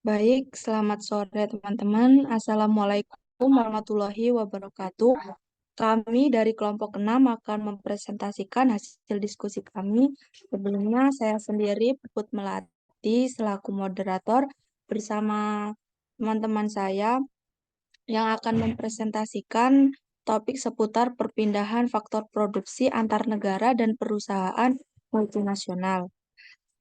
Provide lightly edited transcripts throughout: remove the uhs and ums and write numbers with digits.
Baik, selamat sore teman-teman. Assalamualaikum warahmatullahi wabarakatuh. Kami dari kelompok 6 akan mempresentasikan hasil diskusi kami. Sebelumnya saya sendiri Puput Melati selaku moderator bersama teman-teman saya yang akan mempresentasikan topik seputar perpindahan faktor produksi antar negara dan perusahaan multinasional.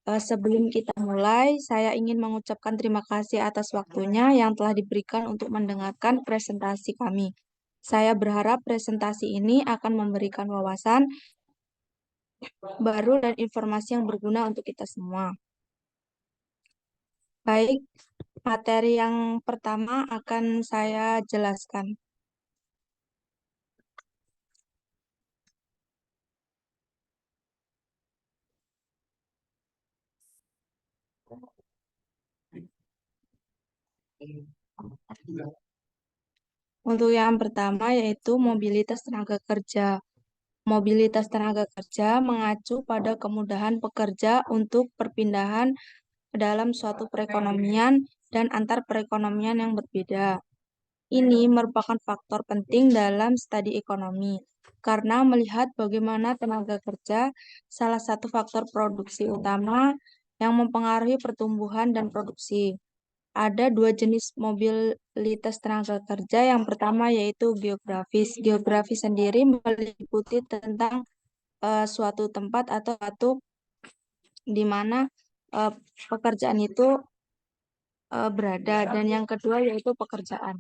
Sebelum kita mulai, saya ingin mengucapkan terima kasih atas waktunya yang telah diberikan untuk mendengarkan presentasi kami. Saya berharap presentasi ini akan memberikan wawasan baru dan informasi yang berguna untuk kita semua. Baik, materi yang pertama akan saya jelaskan. Untuk yang pertama yaitu mobilitas tenaga kerja. Mobilitas tenaga kerja mengacu pada kemudahan pekerja untuk perpindahan ke dalam suatu perekonomian dan antar perekonomian yang berbeda. Ini merupakan faktor penting dalam studi ekonomi, karena melihat bagaimana tenaga kerja salah satu faktor produksi utama yang mempengaruhi pertumbuhan dan produksi. Ada dua jenis mobilitas tenaga kerja. Yang pertama yaitu geografis. Geografis sendiri meliputi tentang suatu tempat atau suatu di mana eh, pekerjaan itu berada. Dan yang kedua yaitu pekerjaan.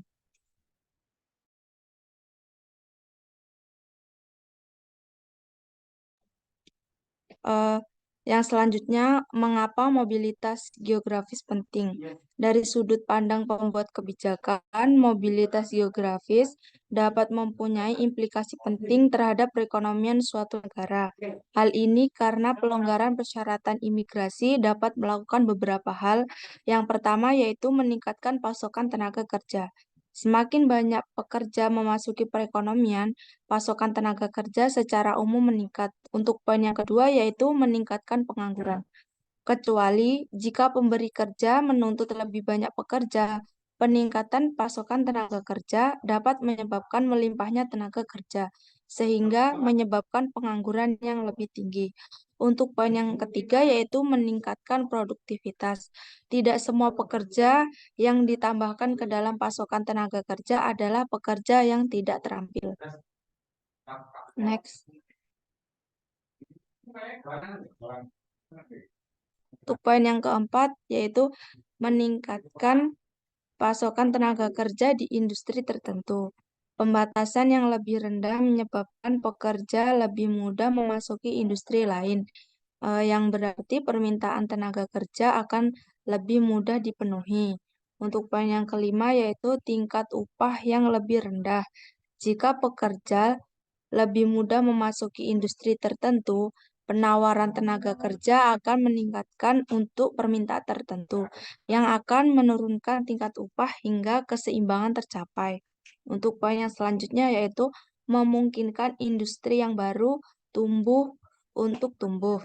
Eh, yang selanjutnya, mengapa mobilitas geografis penting? Dari sudut pandang pembuat kebijakan, mobilitas geografis dapat mempunyai implikasi penting terhadap perekonomian suatu negara. Hal ini karena pelonggaran persyaratan imigrasi dapat melakukan beberapa hal. Yang pertama yaitu meningkatkan pasokan tenaga kerja. Semakin banyak pekerja memasuki perekonomian, pasokan tenaga kerja secara umum meningkat. Untuk poin yang kedua yaitu meningkatkan pengangguran. Kecuali jika pemberi kerja menuntut lebih banyak pekerja, peningkatan pasokan tenaga kerja dapat menyebabkan melimpahnya tenaga kerja, sehingga menyebabkan pengangguran yang lebih tinggi. Untuk poin yang ketiga yaitu meningkatkan produktivitas. Tidak semua pekerja yang ditambahkan ke dalam pasokan tenaga kerja adalah pekerja yang tidak terampil. Next. Untuk poin yang keempat yaitu meningkatkan pasokan tenaga kerja di industri tertentu. Pembatasan yang lebih rendah menyebabkan pekerja lebih mudah memasuki industri lain, yang berarti permintaan tenaga kerja akan lebih mudah dipenuhi. Untuk poin yang kelima yaitu tingkat upah yang lebih rendah. Jika pekerja lebih mudah memasuki industri tertentu, penawaran tenaga kerja akan meningkatkan untuk permintaan tertentu, yang akan menurunkan tingkat upah hingga keseimbangan tercapai. Untuk poin yang selanjutnya yaitu memungkinkan industri yang baru tumbuh untuk tumbuh.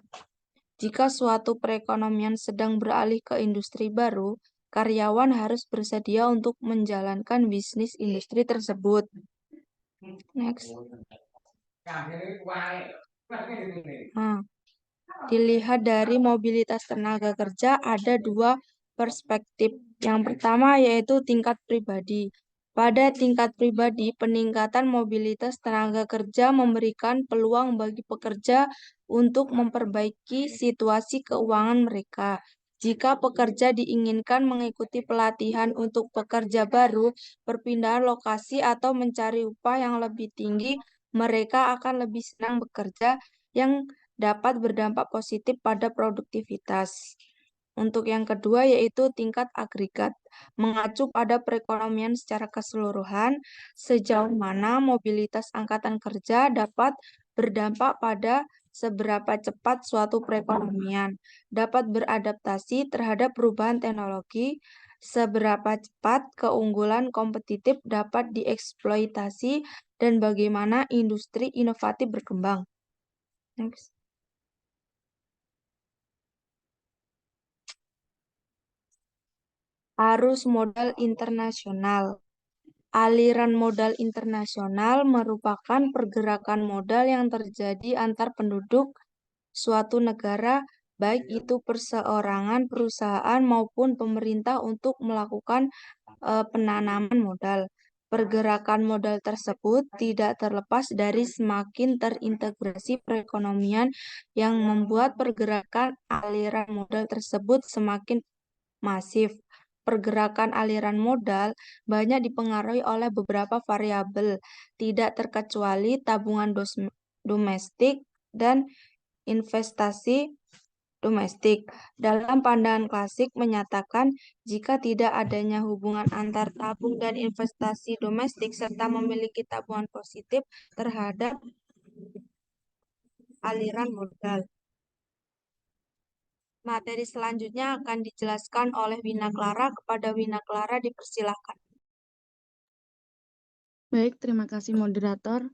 Jika suatu perekonomian sedang beralih ke industri baru, karyawan harus bersedia untuk menjalankan bisnis industri tersebut. Next. Nah, dilihat dari mobilitas tenaga kerja ada dua perspektif. Yang pertama yaitu tingkat pribadi. Pada tingkat pribadi, peningkatan mobilitas tenaga kerja memberikan peluang bagi pekerja untuk memperbaiki situasi keuangan mereka. Jika pekerja diinginkan mengikuti pelatihan untuk pekerja baru, perpindahan lokasi atau mencari upah yang lebih tinggi, mereka akan lebih senang bekerja yang dapat berdampak positif pada produktivitas. Untuk yang kedua yaitu tingkat agregat, mengacu pada perekonomian secara keseluruhan, sejauh mana mobilitas angkatan kerja dapat berdampak pada seberapa cepat suatu perekonomian dapat beradaptasi terhadap perubahan teknologi, seberapa cepat keunggulan kompetitif dapat dieksploitasi, dan bagaimana industri inovatif berkembang. Next. Arus modal internasional. Aliran modal internasional merupakan pergerakan modal yang terjadi antar penduduk suatu negara, baik itu perseorangan, perusahaan, maupun pemerintah untuk melakukan penanaman modal. Pergerakan modal tersebut tidak terlepas dari semakin terintegrasi perekonomian yang membuat pergerakan aliran modal tersebut semakin masif. Pergerakan aliran modal banyak dipengaruhi oleh beberapa variabel, tidak terkecuali tabungan domestik dan investasi domestik. Dalam pandangan klasik menyatakan jika tidak adanya hubungan antar tabung dan investasi domestik serta memiliki tabungan positif terhadap aliran modal. Materi selanjutnya akan dijelaskan oleh Wina Clara. Kepada Wina Clara dipersilakan. Baik, terima kasih moderator.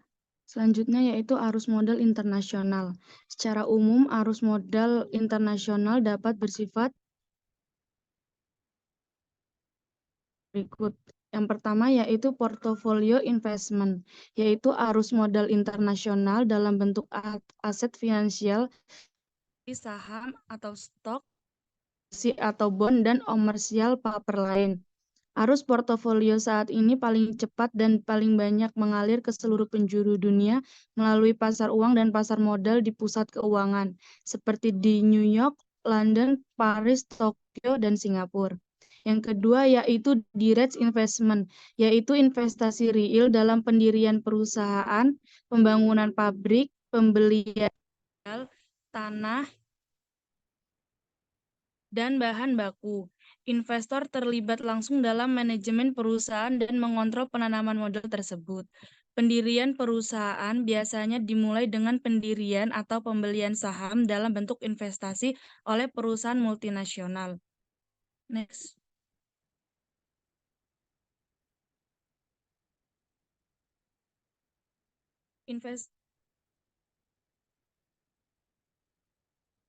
Selanjutnya yaitu arus modal internasional. Secara umum, arus modal internasional dapat bersifat berikut. Yang pertama yaitu portofolio investment, yaitu arus modal internasional dalam bentuk aset finansial, saham atau stok, atau bond, dan komersial paper lain. Arus portofolio saat ini paling cepat dan paling banyak mengalir ke seluruh penjuru dunia melalui pasar uang dan pasar modal di pusat keuangan, seperti di New York, London, Paris, Tokyo, dan Singapura. Yang kedua yaitu direct investment, yaitu investasi real dalam pendirian perusahaan, pembangunan pabrik, pembelian tanah, dan bahan baku. Investor terlibat langsung dalam manajemen perusahaan dan mengontrol penanaman modal tersebut. Pendirian perusahaan biasanya dimulai dengan pendirian atau pembelian saham dalam bentuk investasi oleh perusahaan multinasional. Next.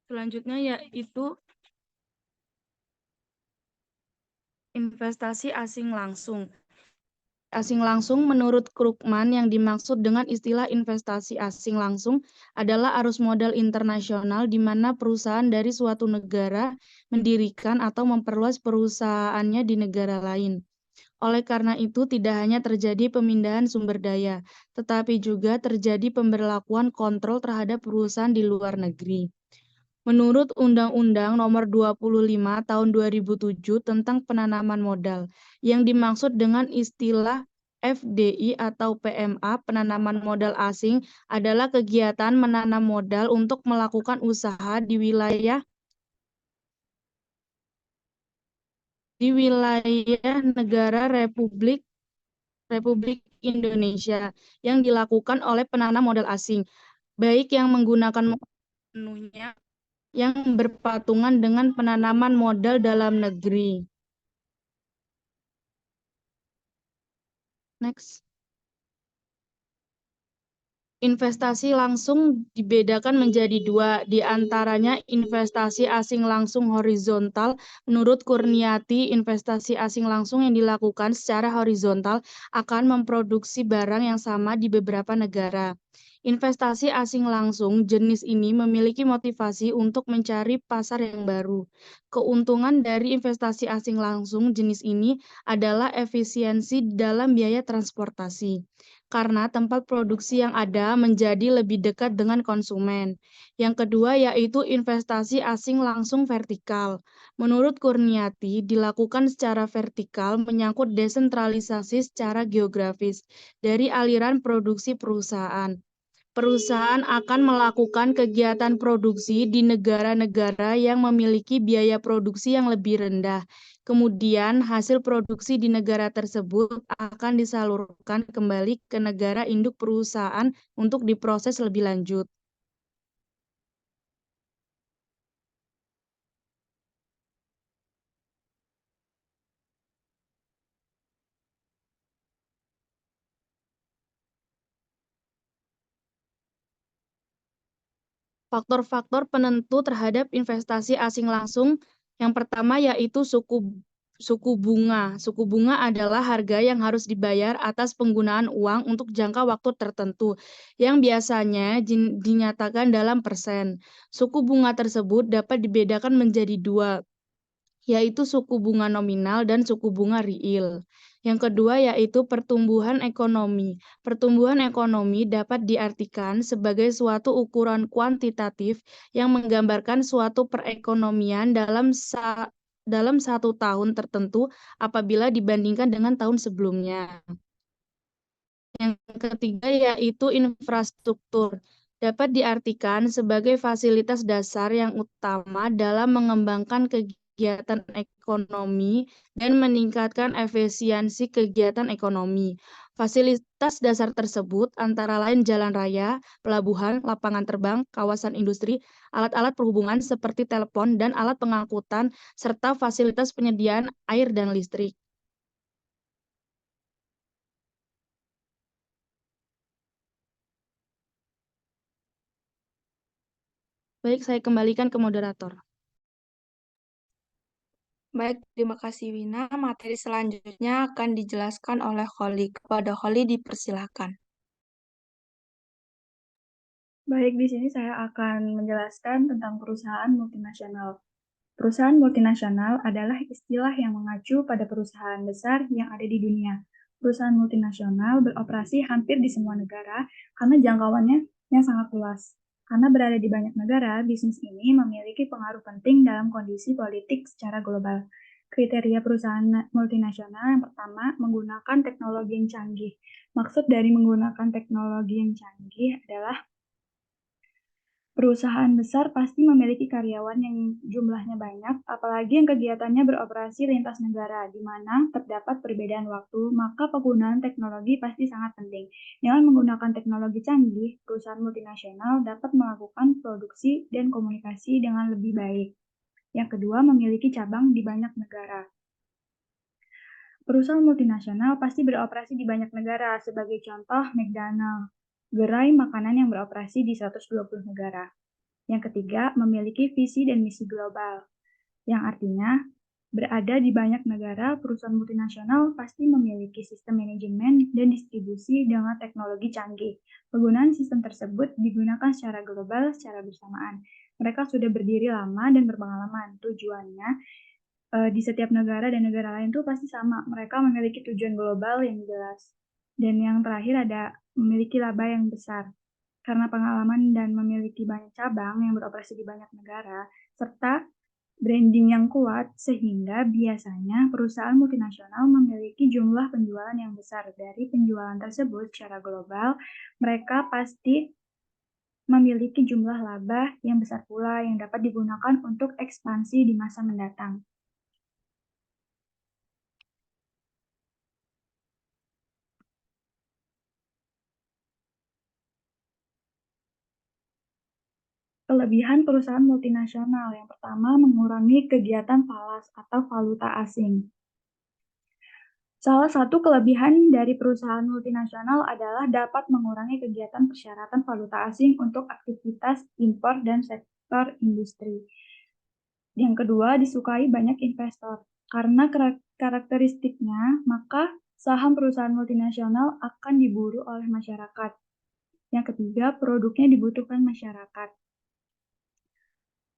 Selanjutnya yaitu investasi asing langsung. Asing langsung menurut Krugman yang dimaksud dengan istilah investasi asing langsung adalah arus modal internasional di mana perusahaan dari suatu negara mendirikan atau memperluas perusahaannya di negara lain. Oleh karena itu, tidak hanya terjadi pemindahan sumber daya, tetapi juga terjadi pemberlakuan kontrol terhadap perusahaan di luar negeri. Menurut Undang-Undang Nomor 25 Tahun 2007 tentang penanaman modal, yang dimaksud dengan istilah FDI atau PMA, penanaman modal asing, adalah kegiatan menanam modal untuk melakukan usaha di wilayah negara Republik Indonesia yang dilakukan oleh penanam modal asing, baik yang menggunakan penuhnya yang berpatungan dengan penanaman modal dalam negeri. Next. Investasi langsung dibedakan menjadi dua, di antaranya investasi asing langsung horizontal. Menurut Kurniati, investasi asing langsung yang dilakukan secara horizontal akan memproduksi barang yang sama di beberapa negara. Investasi asing langsung jenis ini memiliki motivasi untuk mencari pasar yang baru. Keuntungan dari investasi asing langsung jenis ini adalah efisiensi dalam biaya transportasi, karena tempat produksi yang ada menjadi lebih dekat dengan konsumen. Yang kedua yaitu investasi asing langsung vertikal. Menurut Kurniati, dilakukan secara vertikal menyangkut desentralisasi secara geografis dari aliran produksi perusahaan. Perusahaan akan melakukan kegiatan produksi di negara-negara yang memiliki biaya produksi yang lebih rendah. Kemudian, hasil produksi di negara tersebut akan disalurkan kembali ke negara induk perusahaan untuk diproses lebih lanjut. Faktor-faktor penentu terhadap investasi asing langsung yang pertama yaitu suku suku bunga. Suku bunga adalah harga yang harus dibayar atas penggunaan uang untuk jangka waktu tertentu, yang biasanya dinyatakan dalam persen. Suku bunga tersebut dapat dibedakan menjadi dua, yaitu suku bunga nominal dan suku bunga real. Yang kedua yaitu pertumbuhan ekonomi. Pertumbuhan ekonomi dapat diartikan sebagai suatu ukuran kuantitatif yang menggambarkan suatu perekonomian dalam satu tahun tertentu apabila dibandingkan dengan tahun sebelumnya. Yang ketiga yaitu infrastruktur. Dapat diartikan sebagai fasilitas dasar yang utama dalam mengembangkan kegiatan ekonomi dan meningkatkan efisiensi kegiatan ekonomi. Fasilitas dasar tersebut antara lain jalan raya, pelabuhan, lapangan terbang, kawasan industri, alat-alat perhubungan seperti telepon dan alat pengangkutan, serta fasilitas penyediaan air dan listrik. Baik, saya kembalikan ke moderator. Baik, terima kasih Wina. Materi selanjutnya akan dijelaskan oleh Kholi. Kepada Kholi dipersilakan. Baik, di sini saya akan menjelaskan tentang perusahaan multinasional. Perusahaan multinasional adalah istilah yang mengacu pada perusahaan besar yang ada di dunia. Perusahaan multinasional beroperasi hampir di semua negara karena jangkauannya yang sangat luas. Karena berada di banyak negara, bisnis ini memiliki pengaruh penting dalam kondisi politik secara global. Kriteria perusahaan multinasional yang pertama, menggunakan teknologi yang canggih. Maksud dari menggunakan teknologi yang canggih adalah perusahaan besar pasti memiliki karyawan yang jumlahnya banyak, apalagi yang kegiatannya beroperasi lintas negara, di mana terdapat perbedaan waktu, maka penggunaan teknologi pasti sangat penting. Dengan menggunakan teknologi canggih, perusahaan multinasional dapat melakukan produksi dan komunikasi dengan lebih baik. Yang kedua, memiliki cabang di banyak negara. Perusahaan multinasional pasti beroperasi di banyak negara, sebagai contoh McDonald's, gerai makanan yang beroperasi di 120 negara. Yang ketiga, memiliki visi dan misi global, yang artinya berada di banyak negara, perusahaan multinasional pasti memiliki sistem manajemen dan distribusi dengan teknologi canggih. Penggunaan sistem tersebut digunakan secara global secara bersamaan. Mereka sudah berdiri lama dan berpengalaman. Tujuannya di setiap negara dan negara lain tuh pasti sama. Mereka memiliki tujuan global yang jelas. Dan yang terakhir ada memiliki laba yang besar. Karena pengalaman dan memiliki banyak cabang yang beroperasi di banyak negara, serta branding yang kuat, sehingga biasanya perusahaan multinasional memiliki jumlah penjualan yang besar. Dari penjualan tersebut secara global, mereka pasti memiliki jumlah laba yang besar pula yang dapat digunakan untuk ekspansi di masa mendatang. Kelebihan perusahaan multinasional yang pertama, mengurangi kegiatan falas atau valuta asing. Salah satu kelebihan dari perusahaan multinasional adalah dapat mengurangi kegiatan persyaratan valuta asing untuk aktivitas impor dan sektor industri. Yang kedua, disukai banyak investor. Karena karakteristiknya, maka saham perusahaan multinasional akan diburu oleh masyarakat. Yang ketiga, produknya dibutuhkan masyarakat.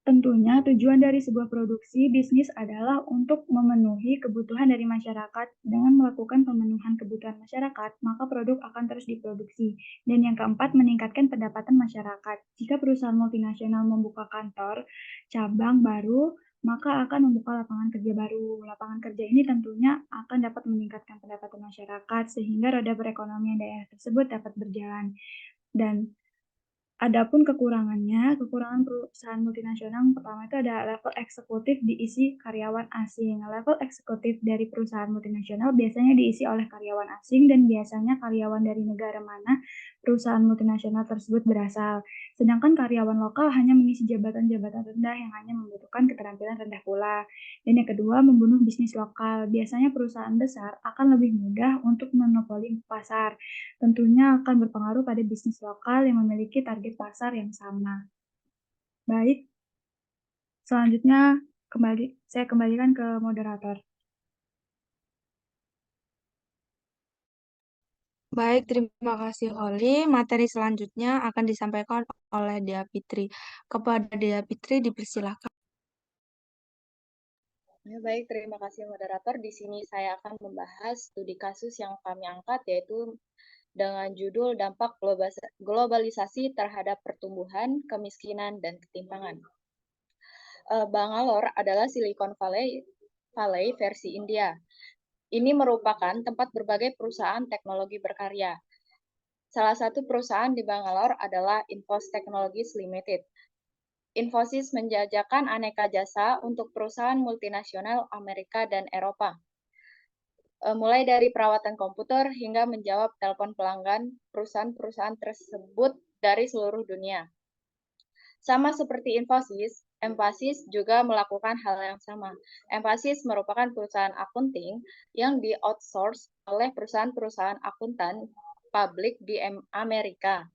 Tentunya tujuan dari sebuah produksi bisnis adalah untuk memenuhi kebutuhan dari masyarakat. Dengan melakukan pemenuhan kebutuhan masyarakat, maka produk akan terus diproduksi. Dan yang keempat, meningkatkan pendapatan masyarakat. Jika perusahaan multinasional membuka kantor cabang baru, maka akan membuka lapangan kerja baru. Lapangan kerja ini tentunya akan dapat meningkatkan pendapatan masyarakat sehingga roda perekonomian daerah tersebut dapat berjalan. Dan adapun kekurangan perusahaan multinasional yang pertama itu ada level eksekutif diisi karyawan asing. Level eksekutif dari perusahaan multinasional biasanya diisi oleh karyawan asing dan biasanya karyawan dari negara mana perusahaan multinasional tersebut berasal. Sedangkan karyawan lokal hanya mengisi jabatan-jabatan rendah yang hanya membutuhkan keterampilan rendah pula. Dan yang kedua, membunuh bisnis lokal. Biasanya perusahaan besar akan lebih mudah untuk monopoli pasar. Tentunya akan berpengaruh pada bisnis lokal yang memiliki target pasar yang sama. Baik, selanjutnya saya kembalikan ke moderator. Baik, terima kasih Holly. Materi selanjutnya akan disampaikan oleh Dea Fitri. Kepada Dea Fitri dipersilakan. Ya, baik, terima kasih moderator. Di sini saya akan membahas studi kasus yang kami angkat, yaitu dengan judul dampak globalisasi terhadap pertumbuhan, kemiskinan, dan ketimpangan. Bangalore adalah Silicon Valley versi India. Ini merupakan tempat berbagai perusahaan teknologi berkarya. Salah satu perusahaan di Bangalore adalah Infosys Technologies Limited. Infosys menjajakan aneka jasa untuk perusahaan multinasional Amerika dan Eropa. Mulai dari perawatan komputer hingga menjawab telepon pelanggan perusahaan-perusahaan tersebut dari seluruh dunia. Sama seperti Infosys, Mphasis juga melakukan hal yang sama. Mphasis merupakan perusahaan akunting yang di-outsource oleh perusahaan-perusahaan akuntan publik di Amerika.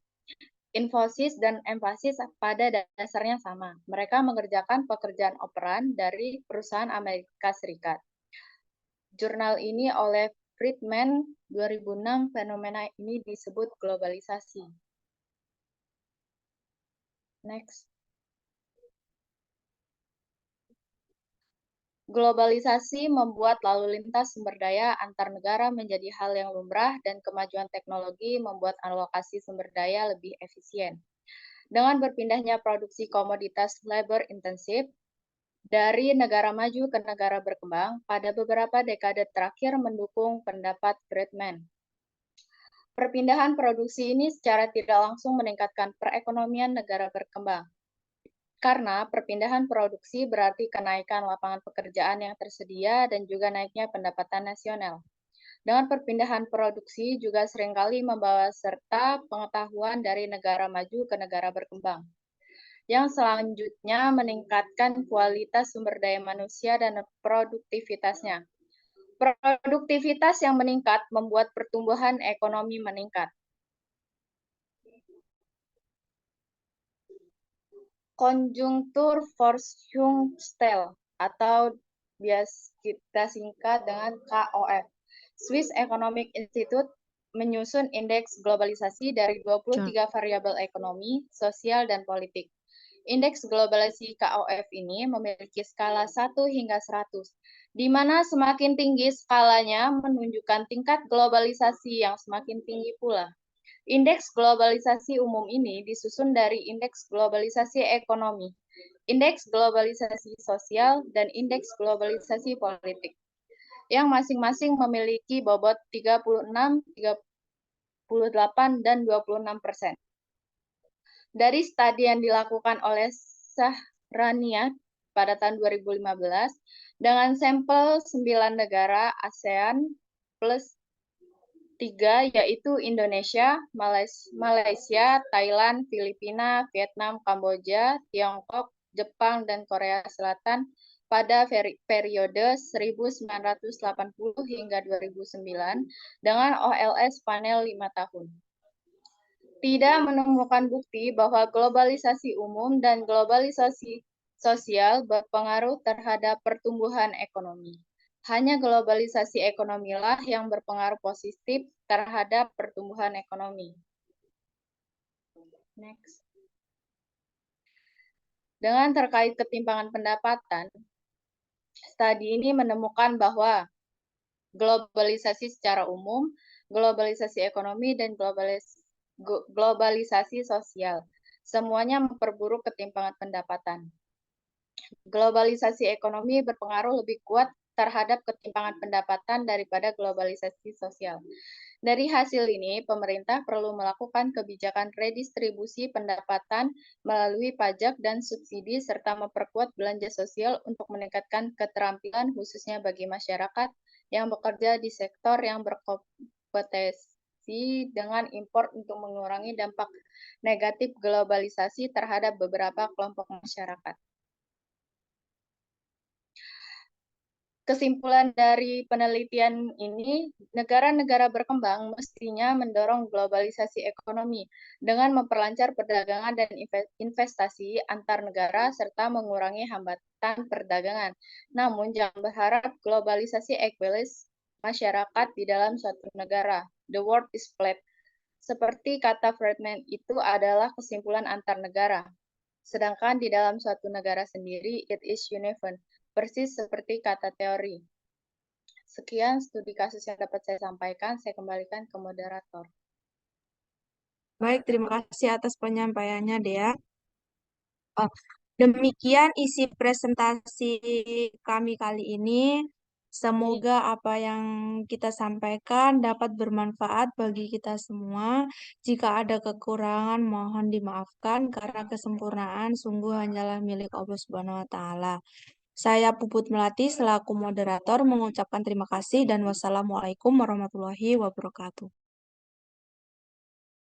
Infosys dan Mphasis pada dasarnya sama. Mereka mengerjakan pekerjaan operan dari perusahaan Amerika Serikat. Jurnal ini oleh Friedman 2006, fenomena ini disebut globalisasi. Next. Globalisasi membuat lalu lintas sumber daya antar negara menjadi hal yang lumrah dan kemajuan teknologi membuat alokasi sumber daya lebih efisien. Dengan berpindahnya produksi komoditas labor intensif dari negara maju ke negara berkembang pada beberapa dekade terakhir mendukung pendapat Friedman. Perpindahan produksi ini secara tidak langsung meningkatkan perekonomian negara berkembang. Karena perpindahan produksi berarti kenaikan lapangan pekerjaan yang tersedia dan juga naiknya pendapatan nasional. Dengan perpindahan produksi juga seringkali membawa serta pengetahuan dari negara maju ke negara berkembang. Yang selanjutnya meningkatkan kualitas sumber daya manusia dan produktivitasnya. Produktivitas yang meningkat membuat pertumbuhan ekonomi meningkat. Konjungtur Forschungsstelle atau biasa kita singkat dengan KOF. Swiss Economic Institute menyusun indeks globalisasi dari 23 variabel ekonomi, sosial, dan politik. Indeks globalisasi KOF ini memiliki skala 1 hingga 100, di mana semakin tinggi skalanya menunjukkan tingkat globalisasi yang semakin tinggi pula. Indeks globalisasi umum ini disusun dari indeks globalisasi ekonomi, indeks globalisasi sosial, dan indeks globalisasi politik, yang masing-masing memiliki bobot 36, 38, dan 26%. Dari studi yang dilakukan oleh Sahrania pada tahun 2015, dengan sampel 9 negara ASEAN plus 3, yaitu Indonesia, Malaysia, Thailand, Filipina, Vietnam, Kamboja, Tiongkok, Jepang, dan Korea Selatan pada periode 1980 hingga 2009 dengan OLS panel 5 tahun. Tidak menemukan bukti bahwa globalisasi umum dan globalisasi sosial berpengaruh terhadap pertumbuhan ekonomi. Hanya globalisasi ekonomilah yang berpengaruh positif terhadap pertumbuhan ekonomi. Next. Dengan terkait ketimpangan pendapatan, studi ini menemukan bahwa globalisasi secara umum, globalisasi ekonomi, dan globalisasi sosial semuanya memperburuk ketimpangan pendapatan. Globalisasi ekonomi berpengaruh lebih kuat terhadap ketimpangan pendapatan daripada globalisasi sosial. Dari hasil ini, pemerintah perlu melakukan kebijakan redistribusi pendapatan melalui pajak dan subsidi serta memperkuat belanja sosial untuk meningkatkan keterampilan khususnya bagi masyarakat yang bekerja di sektor yang berkompetisi dengan impor untuk mengurangi dampak negatif globalisasi terhadap beberapa kelompok masyarakat. Kesimpulan dari penelitian ini, negara-negara berkembang mestinya mendorong globalisasi ekonomi dengan memperlancar perdagangan dan investasi antar negara serta mengurangi hambatan perdagangan. Namun jangan berharap globalisasi equalis masyarakat di dalam suatu negara. The world is flat. Seperti kata Friedman itu adalah kesimpulan antar negara. Sedangkan di dalam suatu negara sendiri, it is uniform. Persis seperti kata teori. Sekian studi kasus yang dapat saya sampaikan. Saya kembalikan ke moderator. Baik, terima kasih atas penyampaiannya, Dea. Demikian isi presentasi kami kali ini. Semoga apa yang kita sampaikan dapat bermanfaat bagi kita semua. Jika ada kekurangan, mohon dimaafkan karena kesempurnaan sungguh hanyalah milik Allah Subhanahu wa Ta'ala. Saya Puput Melati selaku moderator mengucapkan terima kasih dan wassalamualaikum warahmatullahi wabarakatuh.